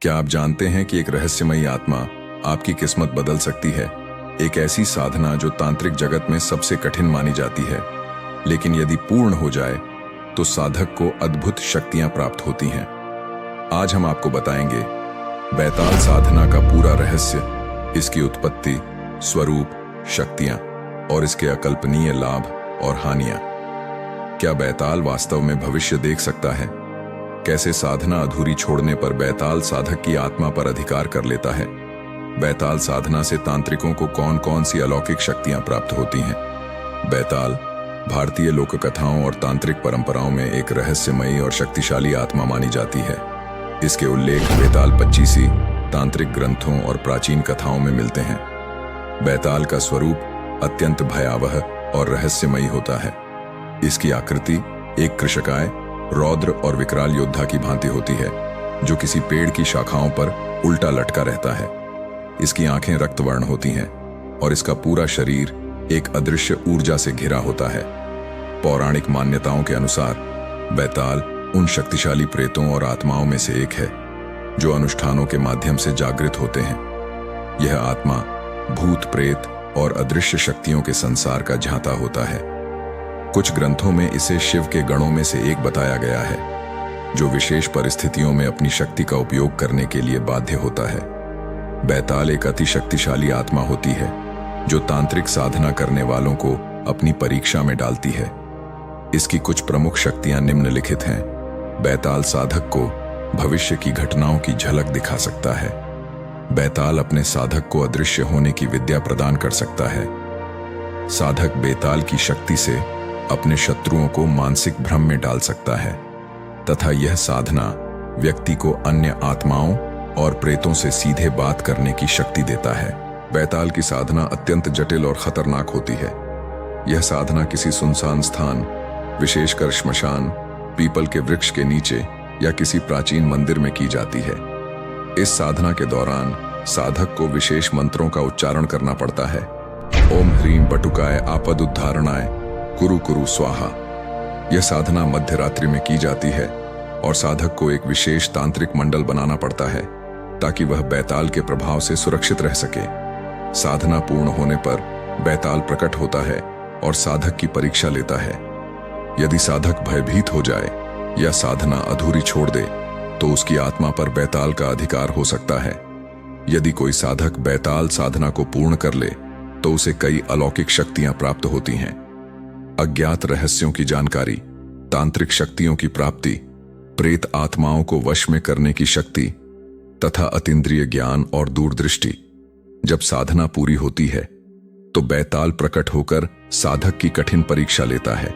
क्या आप जानते हैं कि एक रहस्यमयी आत्मा आपकी किस्मत बदल सकती है? एक ऐसी साधना जो तांत्रिक जगत में सबसे कठिन मानी जाती है, लेकिन यदि पूर्ण हो जाए तो साधक को अद्भुत शक्तियां प्राप्त होती हैं। आज हम आपको बताएंगे बैताल साधना का पूरा रहस्य, इसकी उत्पत्ति, स्वरूप, शक्तियां और इसके अकल्पनीय लाभ और हानियां। क्या बैताल वास्तव में भविष्य देख सकता है? कैसे साधना अधूरी छोड़ने पर बैताल साधक की आत्मा पर अधिकार कर लेता है? बैताल साधना से तांत्रिकों को कौन कौन सी अलौकिक शक्तियां प्राप्त होती हैं? बैताल भारतीय लोक कथाओं और तांत्रिक परंपराओं में एक रहस्यमयी और शक्तिशाली आत्मा मानी जाती है। इसके उल्लेख बैताल पच्चीसी तांत्रिक ग्रंथों और प्राचीन कथाओं में मिलते हैं। बैताल का स्वरूप अत्यंत भयावह और रहस्यमयी होता है। इसकी आकृति एक कृशकाय, रौद्र और विकराल योद्धा की भांति होती है, जो किसी पेड़ की शाखाओं पर उल्टा लटका रहता है। इसकी आंखें रक्तवर्ण होती हैं और इसका पूरा शरीर एक अदृश्य ऊर्जा से घिरा होता है। पौराणिक मान्यताओं के अनुसार बैताल उन शक्तिशाली प्रेतों और आत्माओं में से एक है जो अनुष्ठानों के माध्यम से जागृत होते हैं। यह आत्मा भूत, प्रेत और अदृश्य शक्तियों के संसार का झांता होता है। कुछ ग्रंथों में इसे शिव के गणों में से एक बताया गया है, जो विशेष परिस्थितियों में अपनी शक्ति का उपयोग करने के लिए बाध्य होता है। बैताल एक अति शक्तिशाली आत्मा होती है जो तांत्रिक साधना करने वालों को अपनी परीक्षा में डालती है। इसकी कुछ प्रमुख शक्तियां निम्नलिखित हैं। बैताल साधक को भविष्य की घटनाओं की झलक दिखा सकता है। बैताल अपने साधक को अदृश्य होने की विद्या प्रदान कर सकता है। साधक बैताल की शक्ति से अपने शत्रुओं को मानसिक भ्रम में डाल सकता है तथा यह साधना व्यक्ति को अन्य आत्माओं और प्रेतों से सीधे बात करने की शक्ति देता है। बैताल की साधना अत्यंत जटिल और खतरनाक होती है। यह साधना किसी सुनसान स्थान, विशेषकर श्मशान, पीपल के वृक्ष के नीचे या किसी प्राचीन मंदिर में की जाती है। इस साधना के दौरान साधक को विशेष मंत्रों का उच्चारण करना पड़ता है। ओम ह्रीं बटुकाय आपद उद्धारणाय कुरु कुरु स्वाहा। यह साधना मध्य रात्रि में की जाती है और साधक को एक विशेष तांत्रिक मंडल बनाना पड़ता है ताकि वह बैताल के प्रभाव से सुरक्षित रह सके। साधना पूर्ण होने पर बैताल प्रकट होता है और साधक की परीक्षा लेता है। यदि साधक भयभीत हो जाए या साधना अधूरी छोड़ दे तो उसकी आत्मा पर बैताल का अधिकार हो सकता है। यदि कोई साधक बैताल साधना को पूर्ण कर ले तो उसे कई अलौकिक शक्तियां प्राप्त होती हैं। अज्ञात रहस्यों की जानकारी, तांत्रिक शक्तियों की प्राप्ति, प्रेत आत्माओं को वश में करने की शक्ति तथा अतीन्द्रिय ज्ञान और दूरदृष्टि। जब साधना पूरी होती है तो बैताल प्रकट होकर साधक की कठिन परीक्षा लेता है।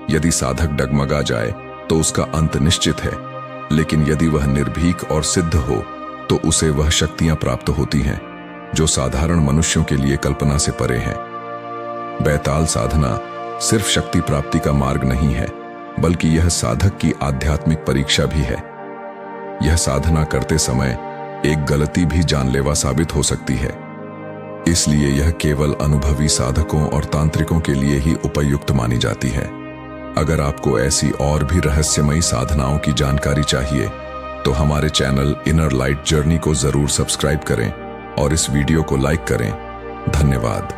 यदि साधक डगमगा जाए तो उसका अंत निश्चित है, लेकिन यदि वह निर्भीक और सिद्ध हो तो उसे वह शक्तियां प्राप्त होती हैं जो साधारण मनुष्यों के लिए कल्पना से परे हैं। बैताल साधना सिर्फ शक्ति प्राप्ति का मार्ग नहीं है, बल्कि यह साधक की आध्यात्मिक परीक्षा भी है। यह साधना करते समय एक गलती भी जानलेवा साबित हो सकती है, इसलिए यह केवल अनुभवी साधकों और तांत्रिकों के लिए ही उपयुक्त मानी जाती है। अगर आपको ऐसी और भी रहस्यमयी साधनाओं की जानकारी चाहिए तो हमारे चैनल इनर लाइट जर्नी को जरूर सब्सक्राइब करें और इस वीडियो को लाइक करें। धन्यवाद।